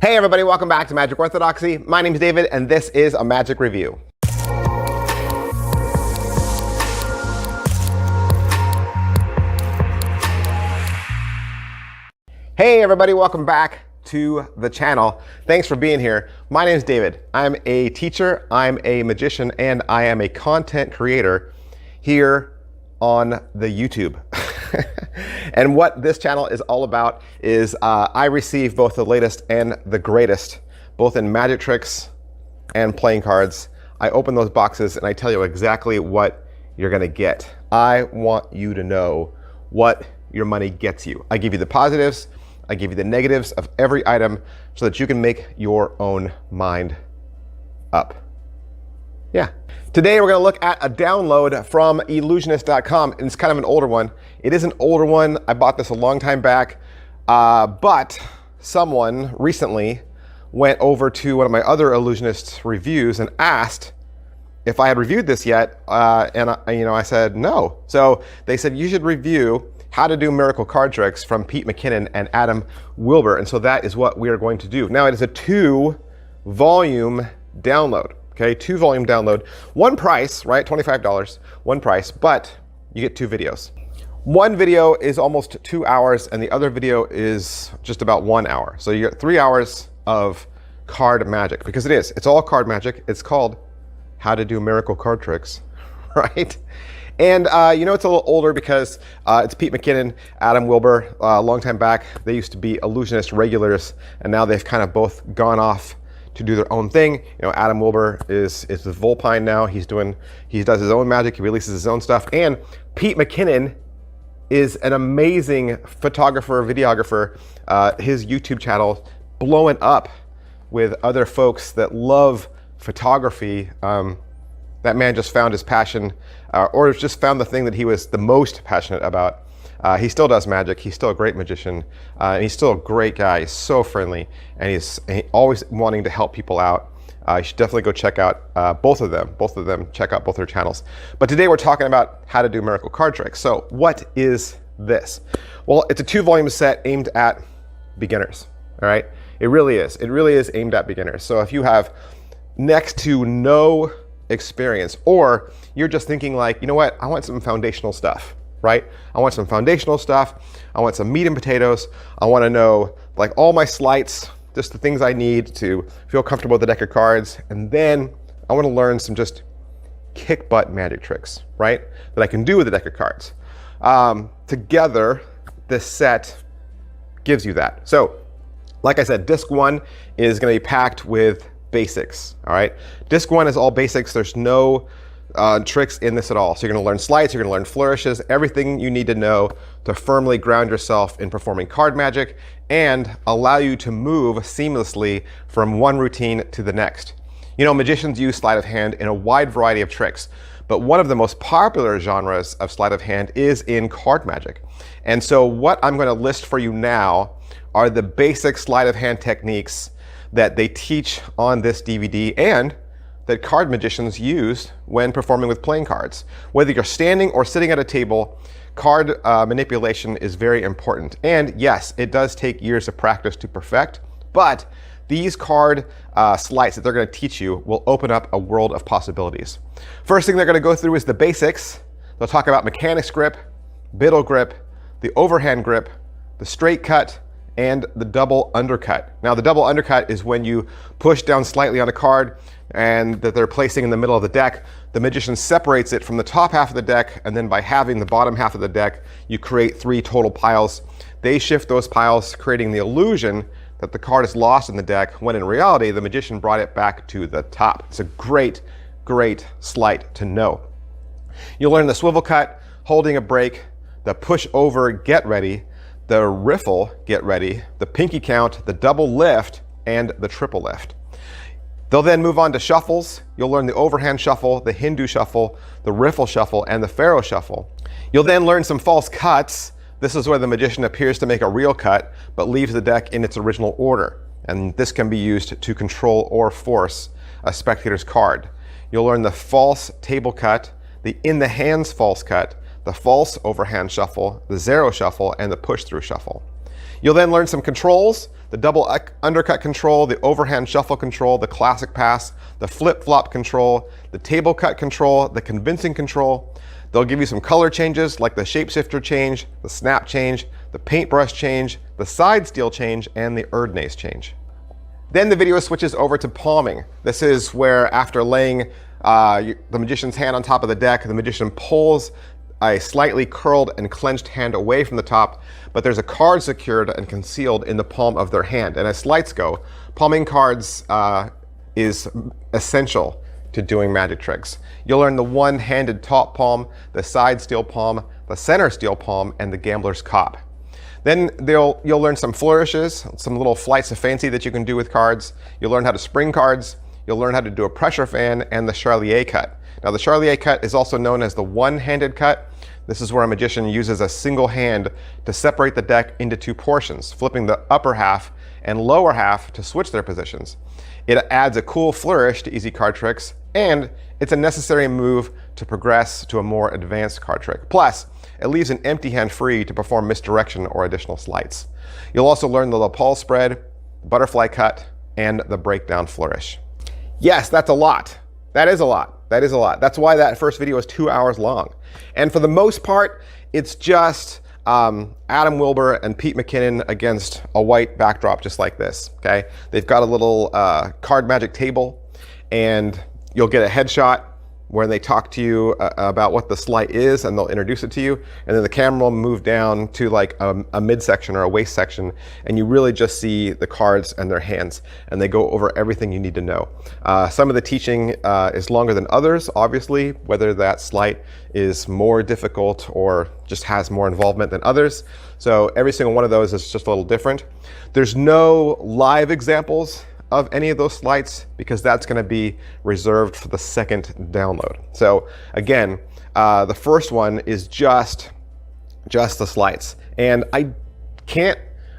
Hey everybody, welcome back to Magic Orthodoxy. My name is David and this is a Magic Review. Hey everybody, welcome back to the channel. Thanks for being here. My name is David. I'm a teacher, I'm a magician, and I am a content creator here on the YouTube. And what this channel is all about is I receive both the latest and the greatest, both in magic tricks and playing cards. I open those boxes and I tell you exactly what you're gonna get. I want you to know what your money gets you. I give you the positives, I give you the negatives of every item so that you can make your own mind up. Yeah. Today we're going to look at a download from illusionist.com, and it's kind of an older one. It is an older one. I bought this a long time back, but someone recently went over to one of my other illusionist reviews and asked if I had reviewed this yet, and I said no. So they said you should review How to Do Miracle Card Tricks from Pete McKinnon and Adam Wilber, and so that is what we are going to do. Now it is a 2-volume download. Okay, 2-volume download. One price, right? $25, one price, but you get 2 videos. One video is almost 2 hours and the other video is just about 1 hour. So you get 3 hours of card magic, because it's all card magic. It's called How to Do Miracle Card Tricks, right? And it's a little older because it's Pete McKinnon, Adam Wilber, a long time back. They used to be illusionist regulars and now they've kind of both gone off to do their own thing. Adam Wilber is with Vulpine now. He does his own magic. He releases his own stuff. And Pete McKinnon is an amazing photographer, videographer. His YouTube channel blowing up with other folks that love photography. That man just found his passion, or just found the thing that he was the most passionate about. He still does magic. He's still a great magician. And he's still a great guy. He's so friendly. And he's always wanting to help people out. You should definitely go check out both of them. Check out both their channels. But today we're talking about how to do miracle card tricks. So what is this? Well, it's a 2-volume set aimed at beginners. All right? It really is. It really is aimed at beginners. So if you have next to no experience, or you're just thinking like, you know what, I want some foundational stuff. Right? I want some foundational stuff. I want some meat and potatoes. I want to know like all my sleights, just the things I need to feel comfortable with the deck of cards. And then I want to learn some just kick butt magic tricks, right? That I can do with the deck of cards. Together, this set gives you that. So, like I said, disc 1 is going to be packed with basics, all right? Disc 1 is all basics. There's no tricks in this at all. So you're going to learn sleights, you're going to learn flourishes, everything you need to know to firmly ground yourself in performing card magic and allow you to move seamlessly from one routine to the next. Magicians use sleight of hand in a wide variety of tricks, but one of the most popular genres of sleight of hand is in card magic. And so what I'm going to list for you now are the basic sleight of hand techniques that they teach on this DVD and that card magicians use when performing with playing cards. Whether you're standing or sitting at a table, card manipulation is very important. And yes, it does take years of practice to perfect, but these card sleights that they're going to teach you will open up a world of possibilities. First thing they're going to go through is the basics. They'll talk about mechanics grip, biddle grip, the overhand grip, the straight cut, and the double undercut. Now the double undercut is when you push down slightly on a card and that they're placing in the middle of the deck. The magician separates it from the top half of the deck, and then by having the bottom half of the deck, you create 3 total piles. They shift those piles, creating the illusion that the card is lost in the deck, when in reality, the magician brought it back to the top. It's a great, great sleight to know. You'll learn the swivel cut, holding a break, the push over, get ready, the riffle, get ready, the pinky count, the double lift, and the triple lift. They'll then move on to shuffles. You'll learn the overhand shuffle, the Hindu shuffle, the riffle shuffle, and the pharaoh shuffle. You'll then learn some false cuts. This is where the magician appears to make a real cut, but leaves the deck in its original order. And this can be used to control or force a spectator's card. You'll learn the false table cut, the in the hands false cut, the false overhand shuffle, the zero shuffle, and the push through shuffle. You'll then learn some controls: the double undercut control, the overhand shuffle control, the classic pass, the flip-flop control, the table cut control, the convincing control. They'll give you some color changes like the shapeshifter change, the snap change, the paintbrush change, the side steal change, and the Erdnase change. Then the video switches over to palming. This is where, after laying the magician's hand on top of the deck, the magician pulls a slightly curled and clenched hand away from the top, but there's a card secured and concealed in the palm of their hand. And as sleights go, palming cards is essential to doing magic tricks. You'll learn the one-handed top palm, the side steal palm, the center steal palm, and the gambler's cop. Then you'll learn some flourishes, some little flights of fancy that you can do with cards. You'll learn how to spring cards. You'll learn how to do a pressure fan and the Charlier cut. Now, the Charlier cut is also known as the one-handed cut. This is where a magician uses a single hand to separate the deck into two portions, flipping the upper half and lower half to switch their positions. It adds a cool flourish to easy card tricks, and it's a necessary move to progress to a more advanced card trick. Plus, it leaves an empty hand free to perform misdirection or additional sleights. You'll also learn the lapel spread, butterfly cut, and the breakdown flourish. Yes, that's a lot. That is a lot. That is a lot. That's why that first video is 2 hours long. And for the most part, it's just Adam Wilber and Pete McKinnon against a white backdrop just like this, okay? They've got a little card magic table, and you'll get a headshot where they talk to you about what the sleight is, and they'll introduce it to you. And then the camera will move down to like a midsection or a waist section, and you really just see the cards and their hands, and they go over everything you need to know. Some of the teaching is longer than others, obviously, whether that sleight is more difficult or just has more involvement than others. So every single one of those is just a little different. There's no live examples of any of those sleights because that's going to be reserved for the second download. So again, the first one is just the sleights, and I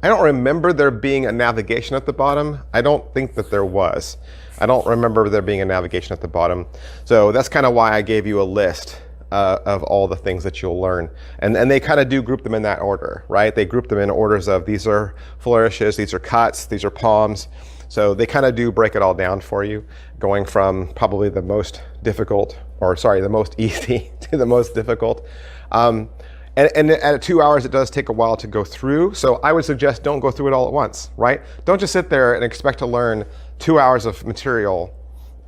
don't remember there being a navigation at the bottom. I don't think that there was. I don't remember there being a navigation at the bottom. So that's kind of why I gave you a list of all the things that you'll learn. And they kind of do group them in that order, right? They group them in orders of these are flourishes, these are cuts, these are palms. So they kind of do break it all down for you, going from probably the most difficult, or sorry, the most easy to the most difficult. And at 2 hours, it does take a while to go through. So I would suggest don't go through it all at once, right? Don't just sit there and expect to learn 2 hours of material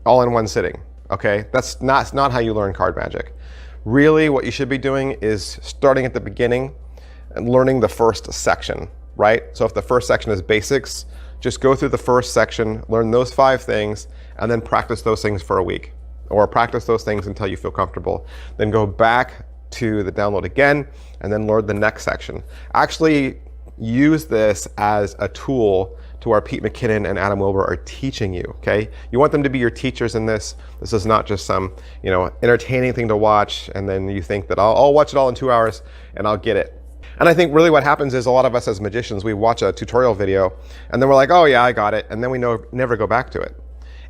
all in one sitting, okay? That's not how you learn card magic. Really, what you should be doing is starting at the beginning and learning the first section, right? So if the first section is basics, just go through the first section, learn those 5 things, and then practice those things for a week, or practice those things until you feel comfortable. Then go back to the download again, and then learn the next section. Actually use this as a tool to where Pete McKinnon and Adam Wilber are teaching you, okay? You want them to be your teachers in this. This is not just some, entertaining thing to watch, and then you think that I'll watch it all in 2 hours and I'll get it. And I think really what happens is a lot of us as magicians, we watch a tutorial video and then we're like, oh yeah, I got it. And then we never go back to it.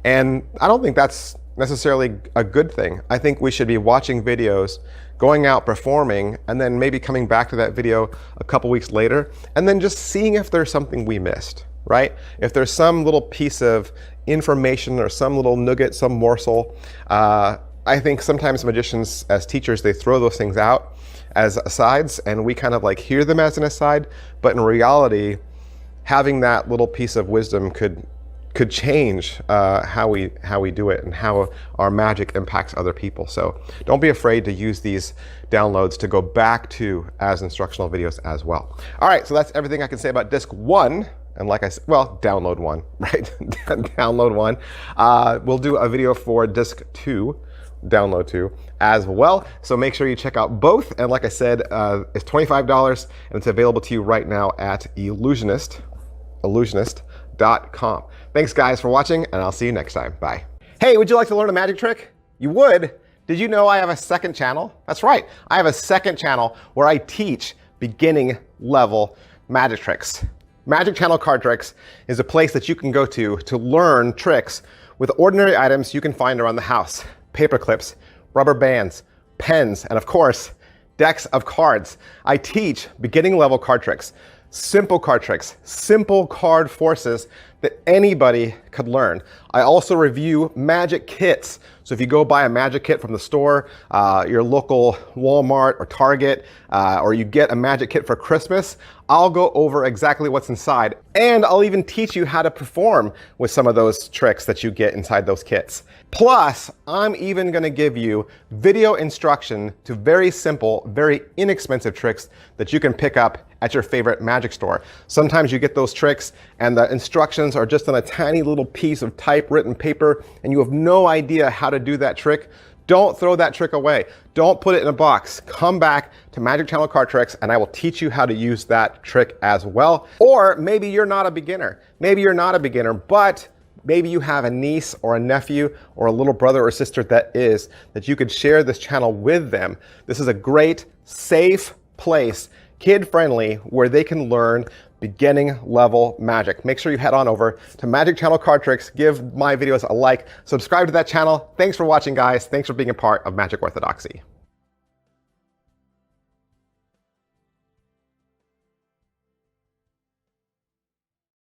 And I don't think that's necessarily a good thing. I think we should be watching videos, going out performing, and then maybe coming back to that video a couple weeks later, and then just seeing if there's something we missed, right? If there's some little piece of information or some little nugget, some morsel. I think sometimes magicians as teachers, they throw those things out as asides, and we kind of like hear them as an aside, but in reality, having that little piece of wisdom could change how we do it and how our magic impacts other people. So don't be afraid to use these downloads to go back to as instructional videos as well. All right, so that's everything I can say about disc 1. And like I said, well, download 1, right? Download 1. We'll do a video for disc 2, download 2 as well. So make sure you check out both. And like I said, it's $25 and it's available to you right now at illusionist.com. Thanks guys for watching, and I'll see you next time. Bye. Hey, would you like to learn a magic trick? You would? Did you know I have a second channel? That's right. I have a second channel where I teach beginning level magic tricks. Magic Channel Card Tricks is a place that you can go to learn tricks with ordinary items you can find around the house. Paper clips, rubber bands, pens, and of course, decks of cards. I teach beginning level card tricks. simple card tricks, simple card forces that anybody could learn. I also review magic kits. So if you go buy a magic kit from the store, your local Walmart or Target, or you get a magic kit for Christmas, I'll go over exactly what's inside. And I'll even teach you how to perform with some of those tricks that you get inside those kits. Plus, I'm even gonna give you video instruction to very simple, very inexpensive tricks that you can pick up at your favorite magic store. Sometimes you get those tricks and the instructions are just on a tiny little piece of typewritten paper and you have no idea how to do that trick. Don't throw that trick away. Don't put it in a box. Come back to Magic Channel Card Tricks and I will teach you how to use that trick as well. Or maybe you're not a beginner. Maybe you're not a beginner, but maybe you have a niece or a nephew or a little brother or sister that you could share this channel with them. This is a great, safe place, kid-friendly, where they can learn beginning level magic. Make sure you head on over to Magic Channel Card Tricks, give my videos a like, subscribe to that channel. Thanks for watching, guys. Thanks for being a part of Magic Orthodoxy.